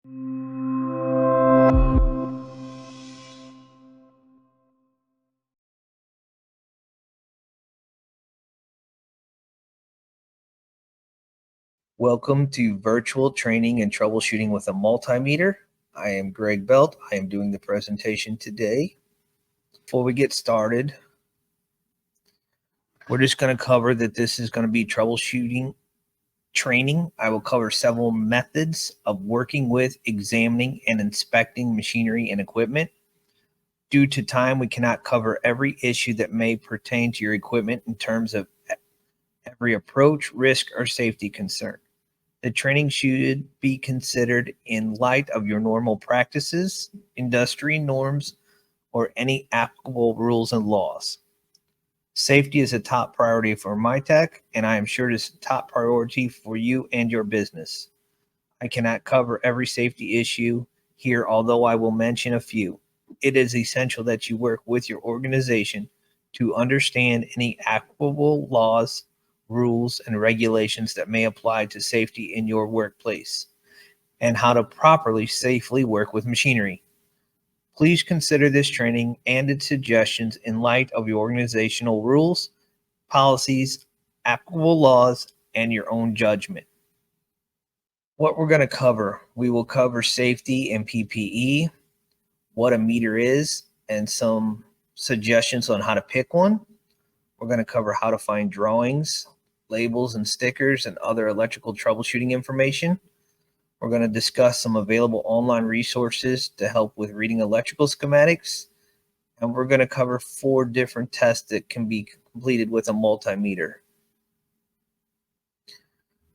Welcome to Virtual Training and Troubleshooting with a Multimeter. I am Greg Belt. I am doing the presentation today. Before we get started, we're just going to cover that this is going to be troubleshooting training. I will cover several methods of working with, examining, and inspecting machinery and equipment. Due to time, we cannot cover every issue that may pertain to your equipment in terms of every approach, risk, or safety concern. The training should be considered in light of your normal practices, industry norms, or any applicable rules and laws. Safety is a top priority for MiTek, and I am sure it is a top priority for you and your business. I cannot cover every safety issue here, although I will mention a few. It is essential that you work with your organization to understand any applicable laws, rules, and regulations that may apply to safety in your workplace, and how to properly, safely work with machinery. Please consider this training and its suggestions in light of your organizational rules, policies, applicable laws, and your own judgment. What we're going to cover, we will cover safety and PPE, what a meter is, and some suggestions on how to pick one. We're going to cover how to find drawings, labels and stickers, and other electrical troubleshooting information. We're going to discuss some available online resources to help with reading electrical schematics. And we're going to cover 4 different tests that can be completed with a multimeter.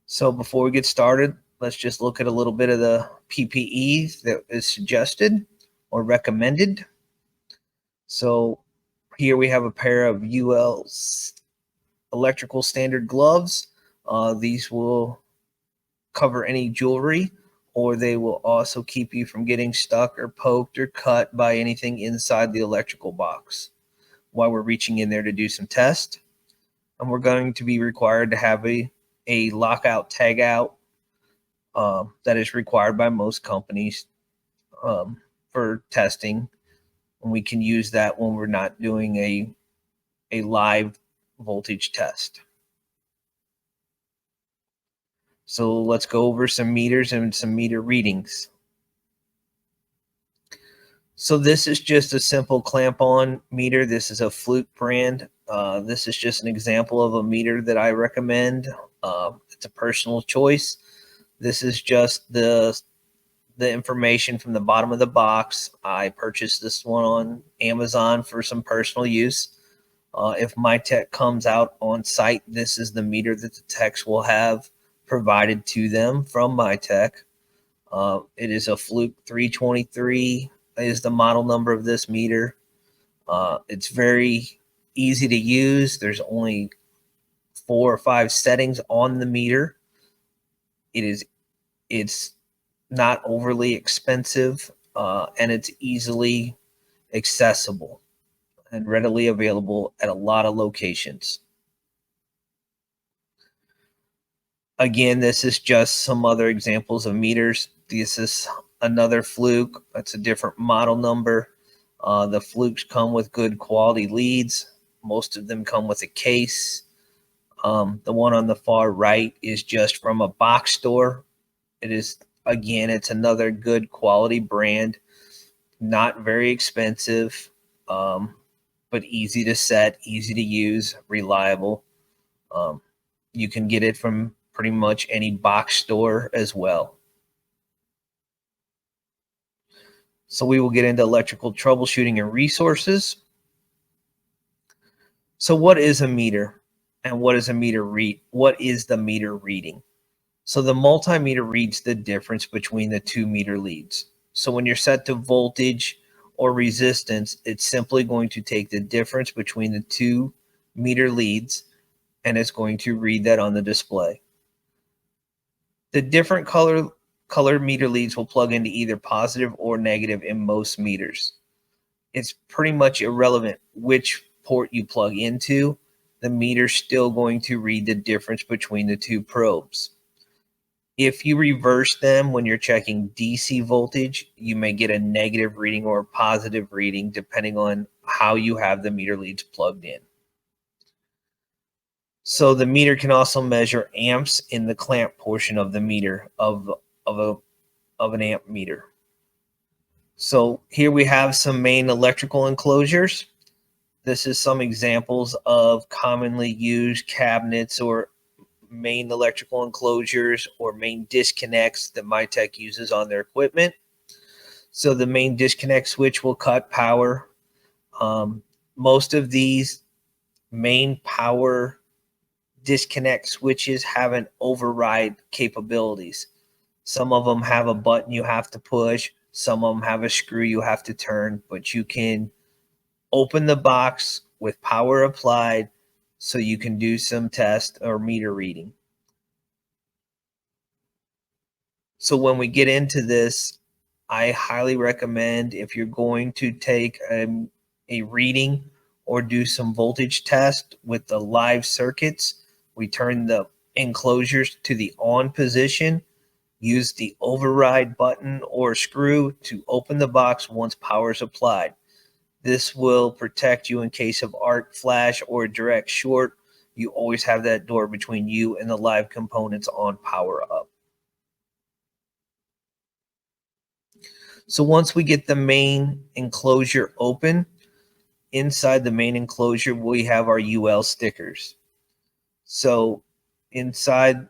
So before we get started, let's just look at a little bit of the PPE that is suggested or recommended. So here we have a pair of UL electrical standard gloves. These will cover any jewelry, or they will also keep you from getting stuck or poked or cut by anything inside the electrical box while we're reaching in there to do some tests. And we're going to be required to have a lockout tag out that is required by most companies for testing. And we can use that when we're not doing a live voltage test. So let's go over some meters and some meter readings. So this is just a simple clamp-on meter. This is a Fluke brand. This is just an example of a meter that I recommend. It's a personal choice. This is just the information from the bottom of the box. I purchased this one on Amazon for some personal use. If MiTek comes out on site, this is the meter that the techs will have provided to them from MiTek. It is a Fluke 323 is the model number of this meter. It's very easy to use. There's only 4 or 5 settings on the meter. It's not overly expensive, and it's easily accessible and readily available at a lot of locations. Again, this is just some other examples of meters. This is another Fluke. That's a different model number. The Flukes come with good quality leads. Most of them come with a case. The one on the far right is just from a box store. It's another good quality brand. Not very expensive, but easy to set, easy to use, reliable. You can get it from pretty much any box store as well. So we will get into electrical troubleshooting and resources. So what is a meter, and what is a meter read? What is the meter reading? So the multimeter reads the difference between the 2 meter leads. So when you're set to voltage or resistance, it's simply going to take the difference between the 2 meter leads, and it's going to read that on the display. The different colored meter leads will plug into either positive or negative in most meters. It's pretty much irrelevant which port you plug into. The meter's still going to read the difference between the 2 probes. If you reverse them when you're checking DC voltage, you may get a negative reading or a positive reading depending on how you have the meter leads plugged in. So the meter can also measure amps in the clamp portion of the meter of an amp meter. So here we have some main electrical enclosures. This is some examples of commonly used cabinets or main electrical enclosures or main disconnects that MiTek uses on their equipment. So the main disconnect switch will cut power. Most of these main power disconnect switches have an override capabilities. Some of them have a button you have to push. Some of them have a screw you have to turn, but you can open the box with power applied so you can do some test or meter reading. So when we get into this, I highly recommend if you're going to take a reading or do some voltage test with the live circuits, we turn the enclosures to the on position, use the override button or screw to open the box once power is applied. This will protect you in case of arc flash or direct short. You always have that door between you and the live components on power up. So once we get the main enclosure open, inside the main enclosure, we have our UL stickers. So inside,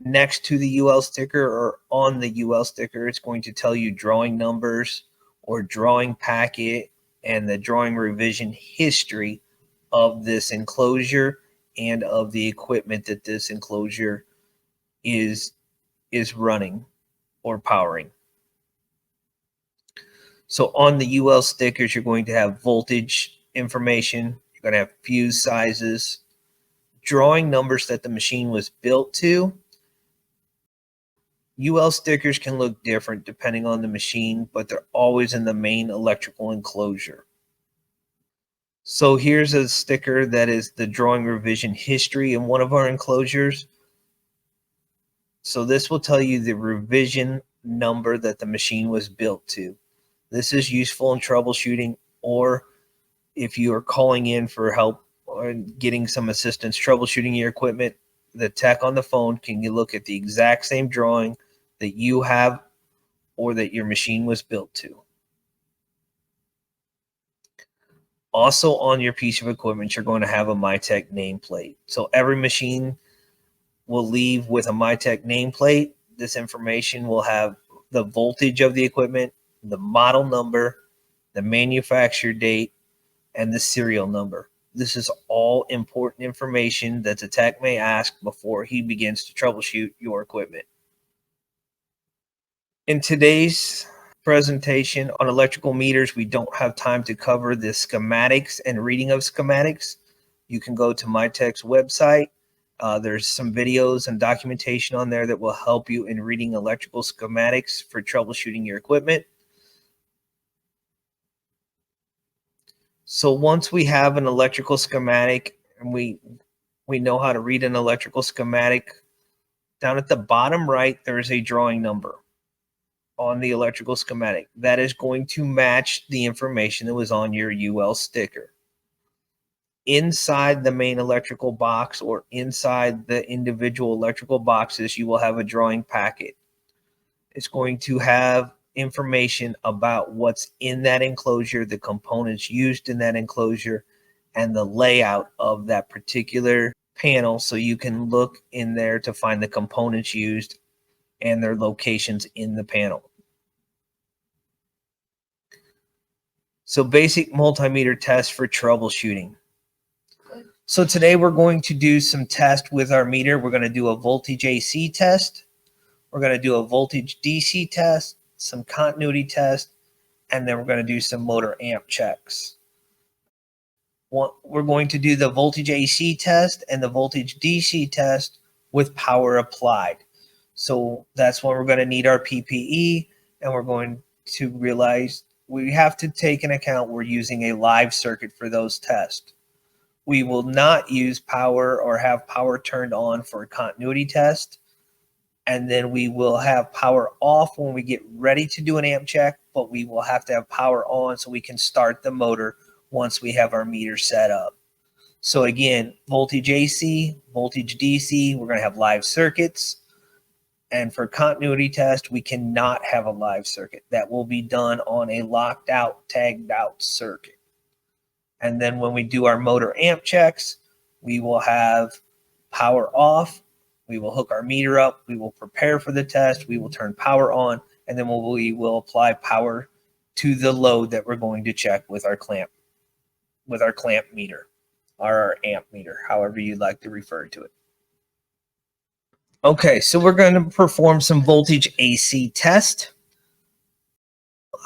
next to the UL sticker or on the UL sticker, it's going to tell you drawing numbers or drawing packet and the drawing revision history of this enclosure and of the equipment that this enclosure is running or powering. So on the UL stickers, you're going to have voltage information. You're going to have fuse sizes, drawing numbers that the machine was built to. UL stickers can look different depending on the machine, but they're always in the main electrical enclosure. So here's a sticker that is the drawing revision history in one of our enclosures. So this will tell you the revision number that the machine was built to. This is useful in troubleshooting, or if you are calling in for help or getting some assistance troubleshooting your equipment, the tech on the phone can look at the exact same drawing that you have or that your machine was built to. Also on your piece of equipment, you're going to have a MiTek nameplate. So every machine will leave with a MiTek nameplate. This information will have the voltage of the equipment, the model number, the manufacture date, and the serial number. This is all important information that the tech may ask before he begins to troubleshoot your equipment. In today's presentation on electrical meters, we don't have time to cover the schematics and reading of schematics. You can go to MiTek's website. There's some videos and documentation on there that will help you in reading electrical schematics for troubleshooting your equipment. So once we have an electrical schematic and we know how to read an electrical schematic, down at the bottom right, there is a drawing number on the electrical schematic that is going to match the information that was on your UL sticker. Inside the main electrical box or inside the individual electrical boxes, you will have a drawing packet. It's going to have information about what's in that enclosure, the components used in that enclosure, and the layout of that particular panel, so you can look in there to find the components used and their locations in the panel. So basic multimeter tests for troubleshooting. So today we're going to do some tests with our meter. We're going to do a voltage AC test. We're going to do a voltage DC test, some continuity test, and then we're going to do some motor amp checks. We're going to do the voltage AC test and the voltage DC test with power applied. So that's when we're going to need our PPE, and we're going to realize we have to take into account we're using a live circuit for those tests. We will not use power or have power turned on for a continuity test. And then we will have power off when we get ready to do an amp check, but we will have to have power on so we can start the motor once we have our meter set up. So again, voltage AC, voltage DC, we're going to have live circuits. And for continuity test, we cannot have a live circuit. That will be done on a locked out, tagged out circuit. And then when we do our motor amp checks, we will have power off. We will hook our meter up. We will prepare for the test. We will turn power on, and then we will apply power to the load that we're going to check with our clamp meter, or our amp meter, however you'd like to refer to it. Okay, so we're going to perform some voltage AC test.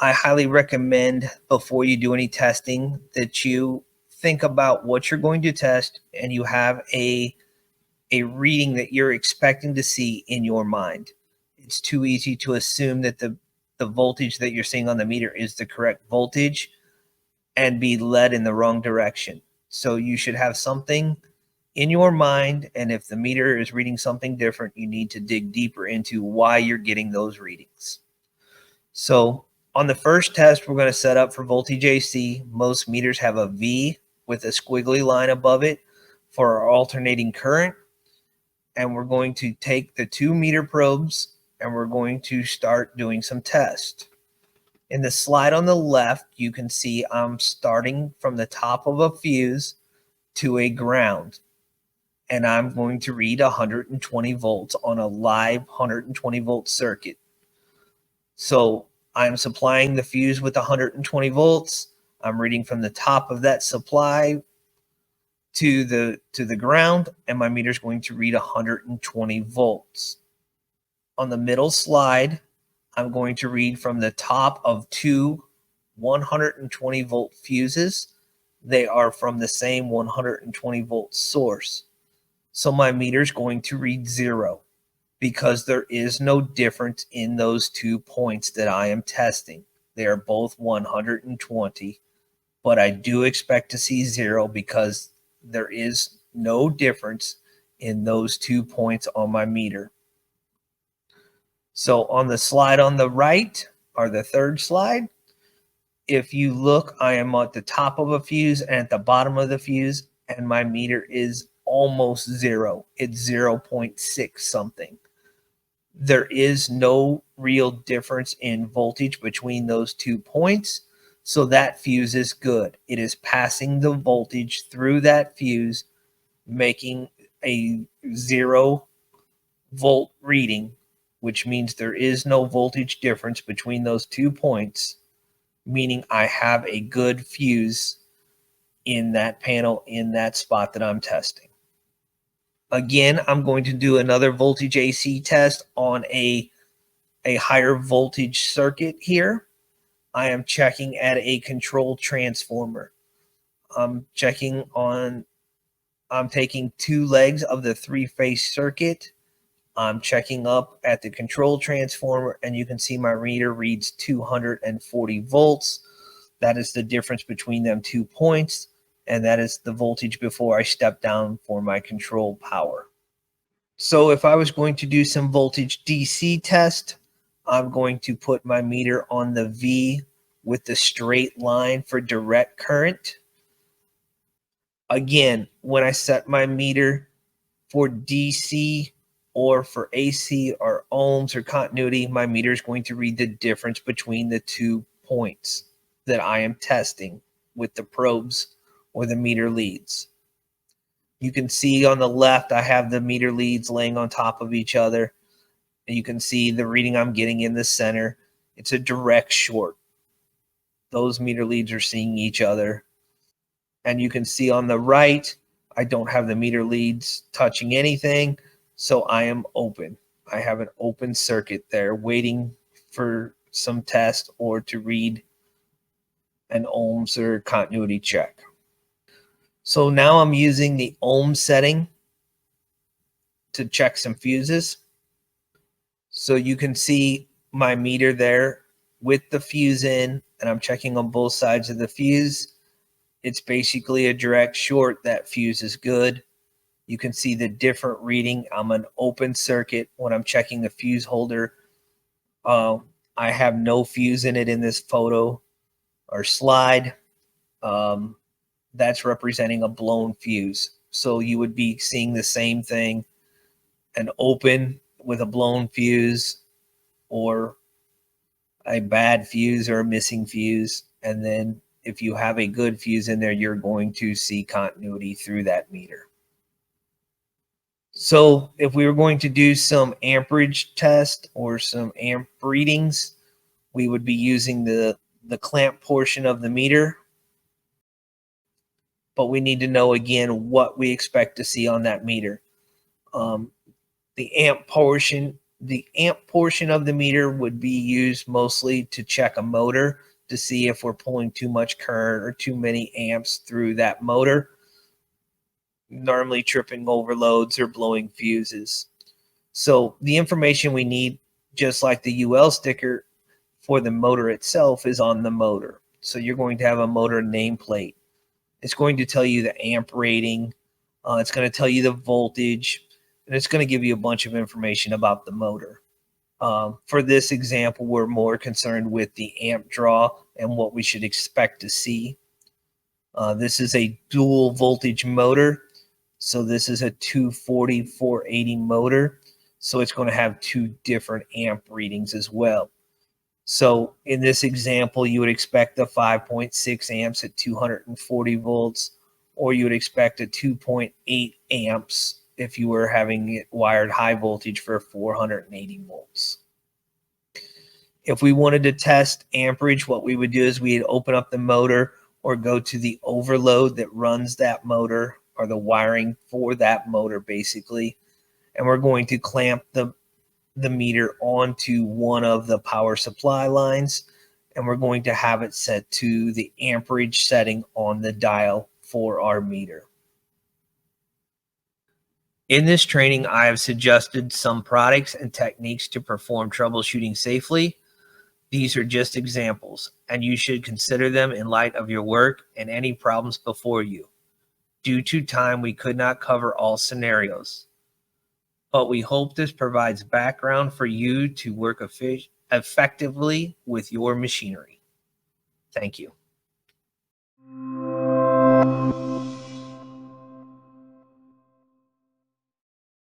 I highly recommend before you do any testing that you think about what you're going to test and you have a reading that you're expecting to see in your mind. It's too easy to assume that the voltage that you're seeing on the meter is the correct voltage and be led in the wrong direction. So you should have something in your mind, and if the meter is reading something different, you need to dig deeper into why you're getting those readings. So on the first test, we're going to set up for voltage AC. Most meters have a V with a squiggly line above it for our alternating current. And we're going to take the 2 meter probes and we're going to start doing some tests. In the slide on the left, you can see I'm starting from the top of a fuse to a ground. And I'm going to read 120 volts on a live 120 volt circuit. So I'm supplying the fuse with 120 volts. I'm reading from the top of that supply to the ground, and my meter is going to read 120 volts. On the middle slide, I'm going to read from the top of 2 120 volt fuses. They are from the same 120 volt source. So my meter is going to read 0 because there is no difference in those 2 points that I am testing. They are both 120, but I do expect to see 0 because there is no difference in those 2 points on my meter. So on the slide on the right, or the third slide, if you look, I am at the top of a fuse and at the bottom of the fuse, and my meter is almost 0. It's 0.6 something. There is no real difference in voltage between those 2 points. So that fuse is good. It is passing the voltage through that fuse, making a 0 volt reading, which means there is no voltage difference between those 2 points, meaning I have a good fuse in that panel, in that spot that I'm testing. Again, I'm going to do another voltage AC test on a higher voltage circuit here. I am checking at a control transformer. I'm taking 2 legs of the 3-phase circuit. I'm checking up at the control transformer, and you can see my reader reads 240 volts. That is the difference between them 2 points, and that is the voltage before I step down for my control power. So if I was going to do some voltage DC test, I'm going to put my meter on the V with the straight line for direct current. Again, when I set my meter for DC or for AC or ohms or continuity, my meter is going to read the difference between the 2 points that I am testing with the probes or the meter leads. You can see on the left, I have the meter leads laying on top of each other. And you can see the reading I'm getting in the center. It's a direct short. Those meter leads are seeing each other. And you can see on the right, I don't have the meter leads touching anything. So I am open. I have an open circuit there waiting for some test or to read an ohms or continuity check. So now I'm using the ohm setting to check some fuses. So you can see my meter there with the fuse in, and I'm checking on both sides of the fuse. It's basically a direct short. That fuse is good. You can see the different reading. I'm an open circuit when I'm checking the fuse holder. I have no fuse in it in this photo or slide. That's representing a blown fuse. So you would be seeing the same thing, an open with a blown fuse, or a bad fuse or a missing fuse. And then if you have a good fuse in there, you're going to see continuity through that meter. So if we were going to do some amperage test or some amp readings, we would be using the clamp portion of the meter. But we need to know again what we expect to see on that meter. The amp portion of the meter would be used mostly to check a motor to see if we're pulling too much current or too many amps through that motor, normally tripping overloads or blowing fuses. So the information we need, just like the UL sticker for the motor itself, is on the motor. So you're going to have a motor nameplate. It's going to tell you the amp rating. It's going to tell you the voltage, and it's going to give you a bunch of information about the motor. For this example, we're more concerned with the amp draw and what we should expect to see. This is a dual voltage motor. So this is a 240, 480 motor. So it's going to have two different amp readings as well. So in this example, you would expect a 5.6 amps at 240 volts, or you would expect a 2.8 amps if you were having it wired high voltage for 480 volts. If we wanted to test amperage, what we would do is we'd open up the motor or go to the overload that runs that motor, or the wiring for that motor basically, and we're going to clamp the meter onto one of the power supply lines, and we're going to have it set to the amperage setting on the dial for our meter. In this training, I have suggested some products and techniques to perform troubleshooting safely. These are just examples, and you should consider them in light of your work and any problems before you. Due to time, we could not cover all scenarios, but we hope this provides background for you to work effectively with your machinery. Thank you.